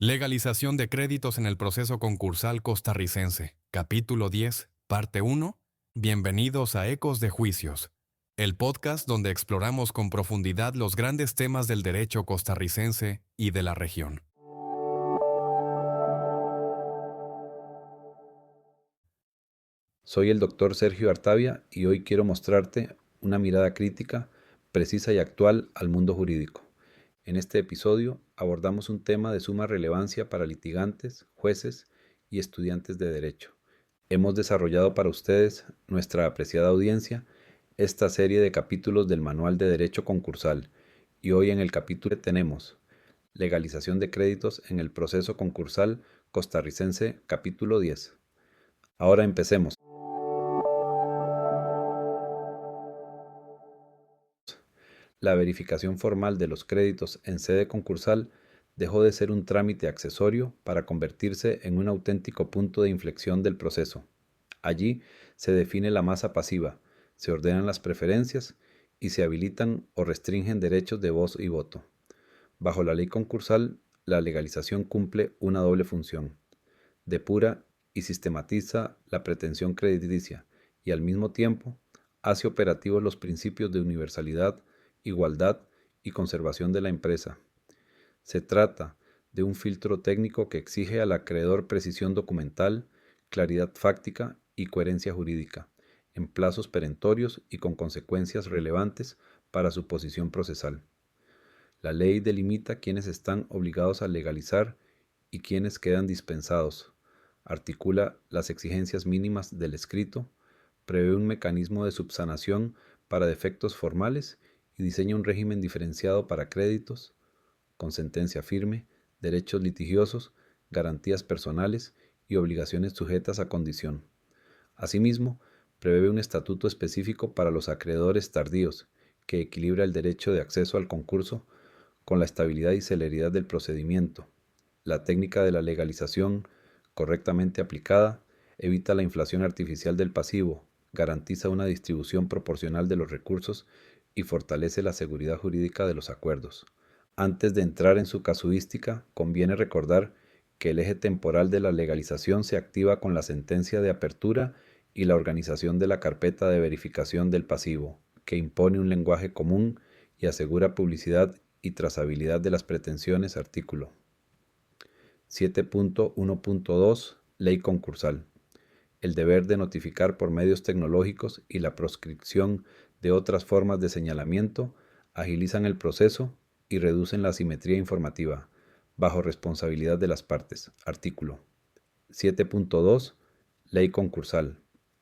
Legalización de créditos en el proceso concursal costarricense. Capítulo 10, parte 1. Bienvenidos a Ecos de Juicios, el podcast donde exploramos con profundidad los grandes temas del derecho costarricense y de la región. Soy el Dr. Sergio Artavia y hoy quiero mostrarte una mirada crítica, precisa y actual al mundo jurídico. En este episodio abordamos un tema de suma relevancia para litigantes, jueces y estudiantes de derecho. Hemos desarrollado para ustedes, nuestra apreciada audiencia, esta serie de capítulos del Manual de Derecho Concursal y hoy en el capítulo tenemos Legalización de créditos en el proceso concursal costarricense, capítulo 10. Ahora empecemos. La verificación formal de los créditos en sede concursal dejó de ser un trámite accesorio para convertirse en un auténtico punto de inflexión del proceso. Allí se define la masa pasiva, se ordenan las preferencias y se habilitan o restringen derechos de voz y voto. Bajo la ley concursal, la legalización cumple una doble función: depura y sistematiza la pretensión crediticia y al mismo tiempo hace operativos los principios de universalidad, igualdad y conservación de la empresa. Se trata de un filtro técnico que exige al acreedor precisión documental, claridad fáctica y coherencia jurídica, en plazos perentorios y con consecuencias relevantes para su posición procesal. La ley delimita quiénes están obligados a legalizar y quiénes quedan dispensados, articula las exigencias mínimas del escrito, prevé un mecanismo de subsanación para defectos formales y diseña un régimen diferenciado para créditos, con sentencia firme, derechos litigiosos, garantías personales y obligaciones sujetas a condición. Asimismo, prevé un estatuto específico para los acreedores tardíos, que equilibra el derecho de acceso al concurso con la estabilidad y celeridad del procedimiento. La técnica de la legalización, correctamente aplicada, evita la inflación artificial del pasivo, garantiza una distribución proporcional de los recursos y fortalece la seguridad jurídica de los acuerdos. Antes de entrar en su casuística, conviene recordar que el eje temporal de la legalización se activa con la sentencia de apertura y la organización de la carpeta de verificación del pasivo, que impone un lenguaje común y asegura publicidad y trazabilidad de las pretensiones. Artículo 7.1.2 Ley concursal. El deber de notificar por medios tecnológicos y la proscripción de otras formas de señalamiento agilizan el proceso y reducen la asimetría informativa, bajo responsabilidad de las partes. Artículo 7.2 Ley concursal.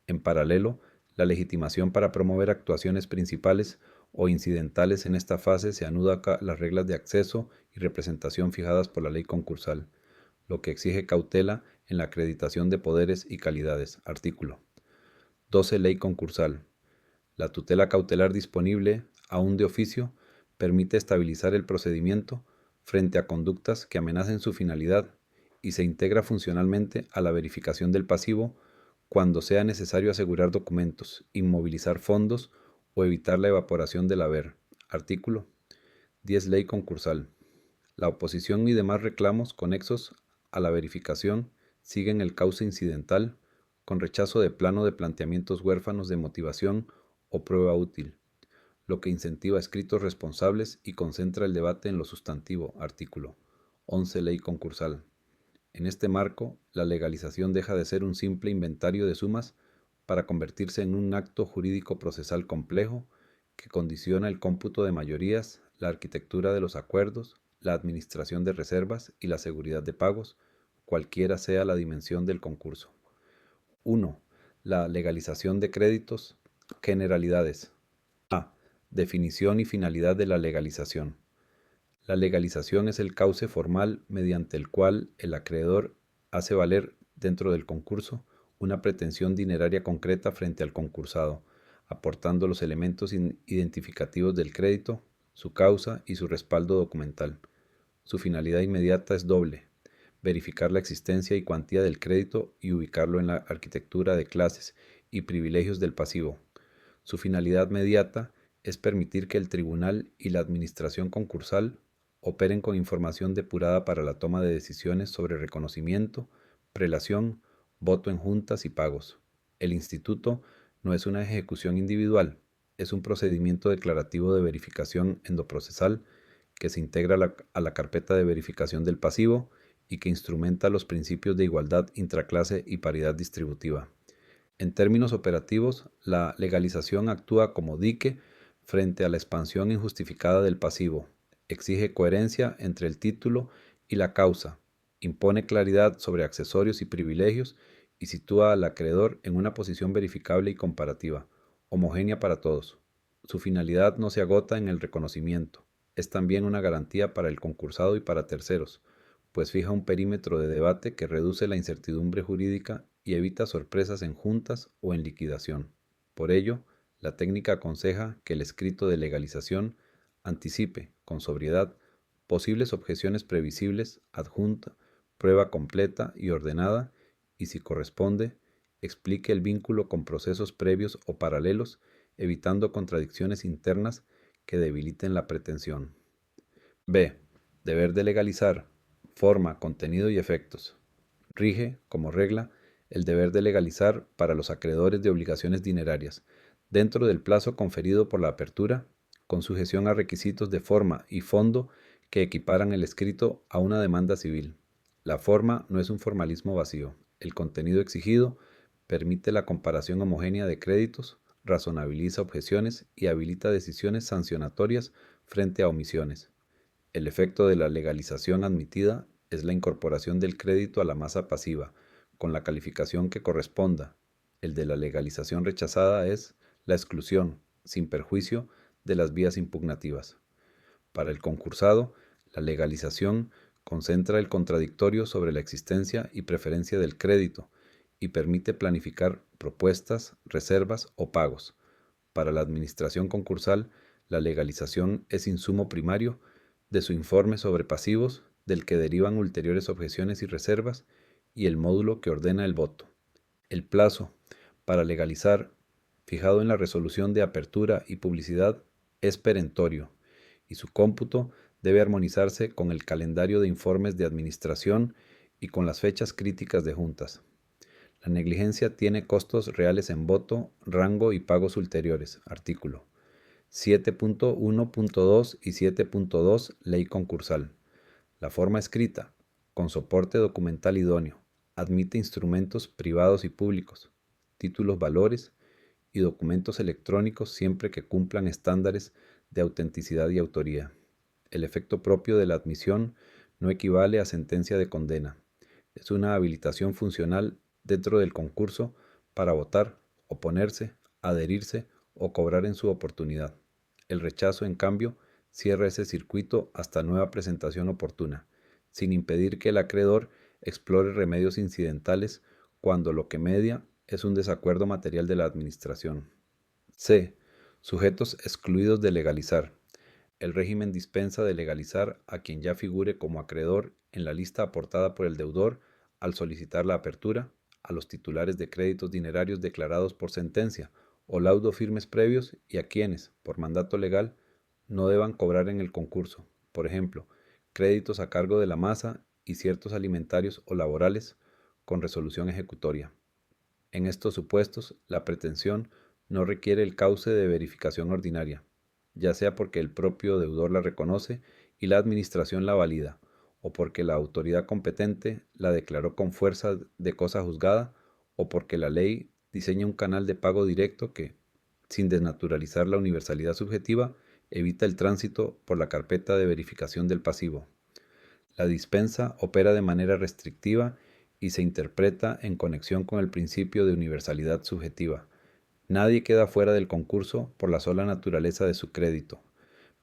En paralelo, la legitimación para promover actuaciones principales o incidentales en esta fase se anuda a las reglas de acceso y representación fijadas por la ley concursal, lo que exige cautela en la acreditación de poderes y calidades. Artículo 12 Ley concursal. La tutela cautelar disponible, aún de oficio, permite estabilizar el procedimiento frente a conductas que amenacen su finalidad y se integra funcionalmente a la verificación del pasivo cuando sea necesario asegurar documentos, inmovilizar fondos o evitar la evaporación del haber. Artículo 10 Ley concursal. La oposición y demás reclamos conexos a la verificación siguen el cauce incidental con rechazo de plano de planteamientos huérfanos de motivación o prueba útil, lo que incentiva escritos responsables y concentra el debate en lo sustantivo. Artículo 11 Ley concursal. En este marco, la legalización deja de ser un simple inventario de sumas para convertirse en un acto jurídico procesal complejo que condiciona el cómputo de mayorías, la arquitectura de los acuerdos, la administración de reservas y la seguridad de pagos, cualquiera sea la dimensión del concurso. 1. La legalización de créditos. Generalidades. A. Definición y finalidad de la legalización. La legalización es el cauce formal mediante el cual el acreedor hace valer, dentro del concurso, una pretensión dineraria concreta frente al concursado, aportando los elementos identificativos del crédito, su causa y su respaldo documental. Su finalidad inmediata es doble: verificar la existencia y cuantía del crédito y ubicarlo en la arquitectura de clases y privilegios del pasivo. Su finalidad mediata es permitir que el tribunal y la administración concursal operen con información depurada para la toma de decisiones sobre reconocimiento, prelación, voto en juntas y pagos. El instituto no es una ejecución individual, es un procedimiento declarativo de verificación endoprocesal que se integra a la carpeta de verificación del pasivo y que instrumenta los principios de igualdad intraclase y paridad distributiva. En términos operativos, la legalización actúa como dique frente a la expansión injustificada del pasivo, exige coherencia entre el título y la causa, impone claridad sobre accesorios y privilegios y sitúa al acreedor en una posición verificable y comparativa, homogénea para todos. Su finalidad no se agota en el reconocimiento, es también una garantía para el concursado y para terceros, pues fija un perímetro de debate que reduce la incertidumbre jurídica y evita sorpresas en juntas o en liquidación. Por ello, la técnica aconseja que el escrito de legalización anticipe, con sobriedad, posibles objeciones previsibles, adjunta, prueba completa y ordenada, y si corresponde, explique el vínculo con procesos previos o paralelos, evitando contradicciones internas que debiliten la pretensión. B. Deber de legalizar. Forma, contenido y efectos. Rige, como regla, el deber de legalizar para los acreedores de obligaciones dinerarias, dentro del plazo conferido por la apertura, con sujeción a requisitos de forma y fondo que equiparan el escrito a una demanda civil. La forma no es un formalismo vacío. El contenido exigido permite la comparación homogénea de créditos, razonabiliza objeciones y habilita decisiones sancionatorias frente a omisiones. El efecto de la legalización admitida es la incorporación del crédito a la masa pasiva, con la calificación que corresponda. El de la legalización rechazada es la exclusión, sin perjuicio, de las vías impugnativas. Para el concursado, la legalización concentra el contradictorio sobre la existencia y preferencia del crédito y permite planificar propuestas, reservas o pagos. Para la administración concursal, la legalización es insumo primario de su informe sobre pasivos, del que derivan ulteriores objeciones y reservas, y el módulo que ordena el voto. El plazo para legalizar, fijado en la resolución de apertura y publicidad, es perentorio, y su cómputo debe armonizarse con el calendario de informes de administración y con las fechas críticas de juntas. La negligencia tiene costos reales en voto, rango y pagos ulteriores. Artículo 7.1.2 y 7.2 Ley concursal. La forma escrita, con soporte documental idóneo, admite instrumentos privados y públicos, títulos valores y documentos electrónicos siempre que cumplan estándares de autenticidad y autoría. El efecto propio de la admisión no equivale a sentencia de condena. Es una habilitación funcional dentro del concurso para votar, oponerse, adherirse o cobrar en su oportunidad. El rechazo, en cambio, cierra ese circuito hasta nueva presentación oportuna, sin impedir que el acreedor explore remedios incidentales cuando lo que media es un desacuerdo material de la administración. C. Sujetos excluidos de legalizar. El régimen dispensa de legalizar a quien ya figure como acreedor en la lista aportada por el deudor al solicitar la apertura, a los titulares de créditos dinerarios declarados por sentencia o laudo firmes previos y a quienes, por mandato legal, no deban cobrar en el concurso, por ejemplo, créditos a cargo de la masa y ciertos alimentarios o laborales con resolución ejecutoria. En estos supuestos, la pretensión no requiere el cauce de verificación ordinaria, ya sea porque el propio deudor la reconoce y la administración la valida, o porque la autoridad competente la declaró con fuerza de cosa juzgada, o porque la ley diseña un canal de pago directo que, sin desnaturalizar la universalidad subjetiva, evita el tránsito por la carpeta de verificación del pasivo. La dispensa opera de manera restrictiva y se interpreta en conexión con el principio de universalidad subjetiva. Nadie queda fuera del concurso por la sola naturaleza de su crédito,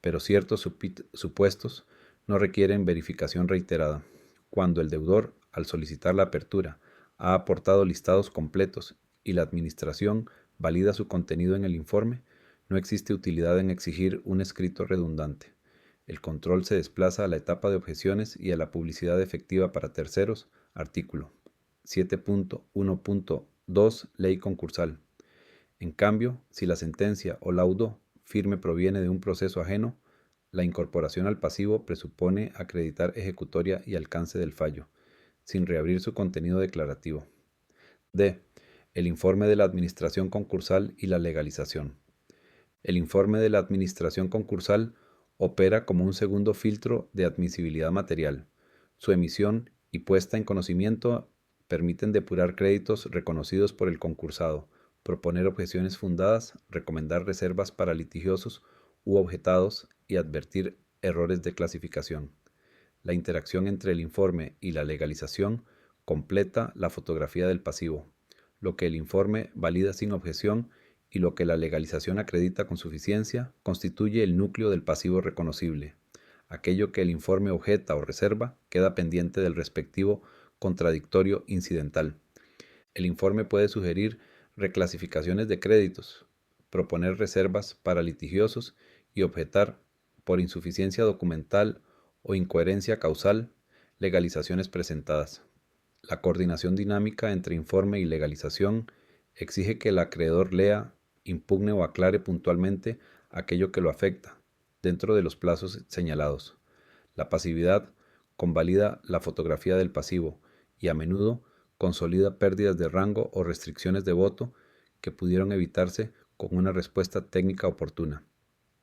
pero ciertos supuestos no requieren verificación reiterada. Cuando el deudor, al solicitar la apertura, ha aportado listados completos y la administración valida su contenido en el informe, no existe utilidad en exigir un escrito redundante. El control se desplaza a la etapa de objeciones y a la publicidad efectiva para terceros. Artículo 7.1.2 Ley concursal. En cambio, si la sentencia o laudo firme proviene de un proceso ajeno, La incorporación al pasivo presupone acreditar ejecutoria y alcance del fallo, sin reabrir su contenido declarativo. D. El informe de la administración concursal y la legalización. El informe de la administración concursal opera como un segundo filtro de admisibilidad material. Su emisión y puesta en conocimiento permiten depurar créditos reconocidos por el concursado, proponer objeciones fundadas, recomendar reservas para litigiosos u objetados y advertir errores de clasificación. La interacción entre el informe y la legalización completa la fotografía del pasivo, lo que el informe valida sin objeción y lo que la legalización acredita con suficiencia constituye el núcleo del pasivo reconocible. Aquello que el informe objeta o reserva queda pendiente del respectivo contradictorio incidental. El informe puede sugerir reclasificaciones de créditos, proponer reservas para litigiosos y objetar, por insuficiencia documental o incoherencia causal, legalizaciones presentadas. La coordinación dinámica entre informe y legalización exige que el acreedor lea, impugne o aclare puntualmente aquello que lo afecta, dentro de los plazos señalados. La pasividad convalida la fotografía del pasivo y a menudo consolida pérdidas de rango o restricciones de voto que pudieron evitarse con una respuesta técnica oportuna.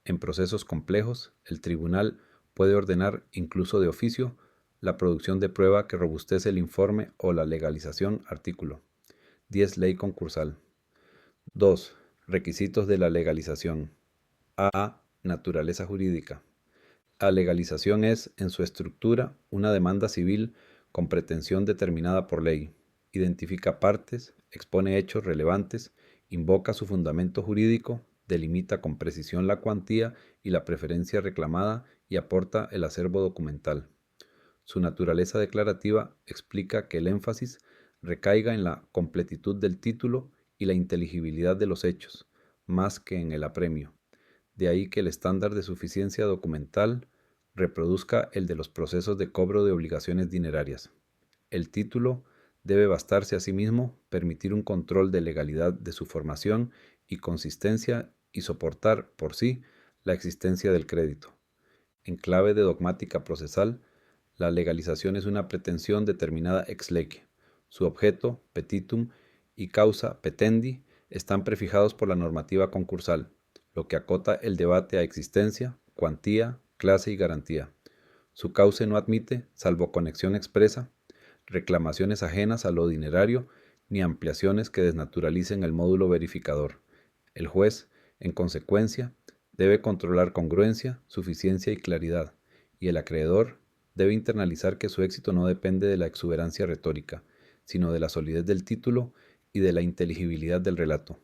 En procesos complejos, el tribunal puede ordenar, incluso de oficio, la producción de prueba que robustece el informe o la legalización. Artículo 10 Ley concursal. 2. Requisitos de la legalización. A. Naturaleza jurídica. La legalización es, en su estructura, una demanda civil con pretensión determinada por ley. Identifica partes, expone hechos relevantes, invoca su fundamento jurídico, delimita con precisión la cuantía y la preferencia reclamada y aporta el acervo documental. Su naturaleza declarativa explica que el énfasis recaiga en la completitud del título y la inteligibilidad de los hechos, más que en el apremio. De ahí que el estándar de suficiencia documental reproduzca el de los procesos de cobro de obligaciones dinerarias. El título debe bastarse a sí mismo, permitir un control de legalidad de su formación y consistencia y soportar por sí la existencia del crédito. En clave de dogmática procesal, la legalización es una pretensión determinada ex lege. Su objeto, petitum, y causa, petendi, están prefijados por la normativa concursal, lo que acota el debate a existencia, cuantía, clase y garantía. Su cauce no admite, salvo conexión expresa, reclamaciones ajenas a lo dinerario ni ampliaciones que desnaturalicen el módulo verificador. El juez, en consecuencia, debe controlar congruencia, suficiencia y claridad, y el acreedor debe internalizar que su éxito no depende de la exuberancia retórica, sino de la solidez del título y de la inteligibilidad del relato.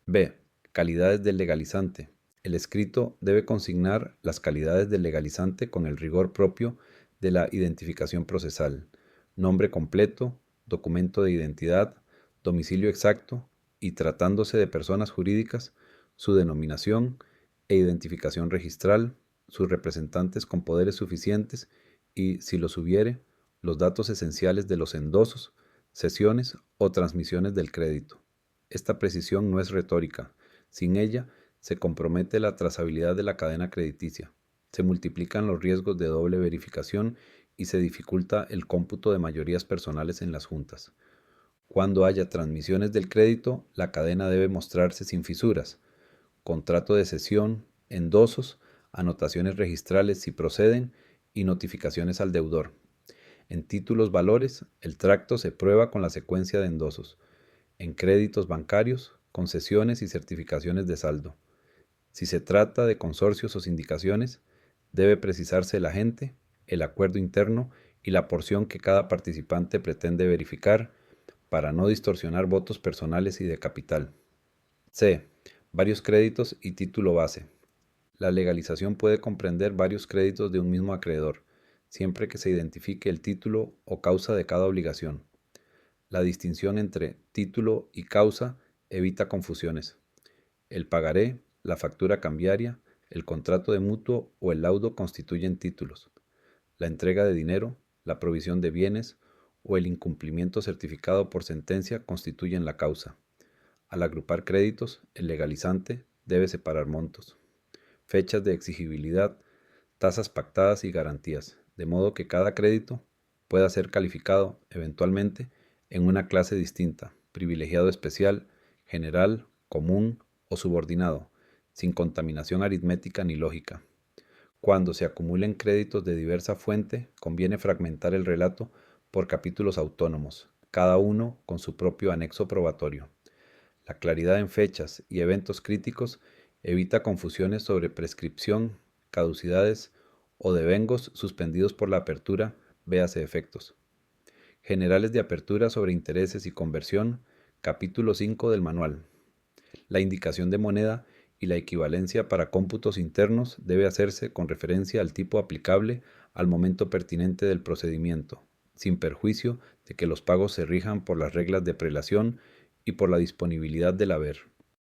B. Calidades del legalizante. El escrito debe consignar las calidades del legalizante con el rigor propio de la identificación procesal: nombre completo, documento de identidad, domicilio exacto y, tratándose de personas jurídicas, su denominación e identificación registral, sus representantes con poderes suficientes y, si los hubiere, los datos esenciales de los endosos, cesiones o transmisiones del crédito. Esta precisión no es retórica. Sin ella, se compromete la trazabilidad de la cadena crediticia, se multiplican los riesgos de doble verificación y se dificulta el cómputo de mayorías personales en las juntas. Cuando haya transmisiones del crédito, la cadena debe mostrarse sin fisuras. Contrato de cesión, endosos, anotaciones registrales si proceden y notificaciones al deudor. En títulos valores, el tracto se prueba con la secuencia de endosos. En créditos bancarios, concesiones y certificaciones de saldo. Si se trata de consorcios o sindicaciones, debe precisarse el agente, el acuerdo interno y la porción que cada participante pretende verificar para no distorsionar votos personales y de capital. C. Varios créditos y título base. La legalización puede comprender varios créditos de un mismo acreedor, siempre que se identifique el título o causa de cada obligación. La distinción entre título y causa evita confusiones. El pagaré, la factura cambiaria, el contrato de mutuo o el laudo constituyen títulos. La entrega de dinero, la provisión de bienes o el incumplimiento certificado por sentencia constituyen la causa. Al agrupar créditos, el legalizante debe separar montos, fechas de exigibilidad, tasas pactadas y garantías, de modo que cada crédito pueda ser calificado, eventualmente, en una clase distinta, privilegiado especial, general, común o subordinado, sin contaminación aritmética ni lógica. Cuando se acumulen créditos de diversa fuente, conviene fragmentar el relato por capítulos autónomos, cada uno con su propio anexo probatorio. La claridad en fechas y eventos críticos evita confusiones sobre prescripción, caducidades o devengos suspendidos por la apertura, véase efectos. Generales de apertura sobre intereses y conversión, capítulo 5 del manual. La indicación de moneda y la equivalencia para cómputos internos debe hacerse con referencia al tipo aplicable al momento pertinente del procedimiento, sin perjuicio de que los pagos se rijan por las reglas de prelación y por la disponibilidad del haber.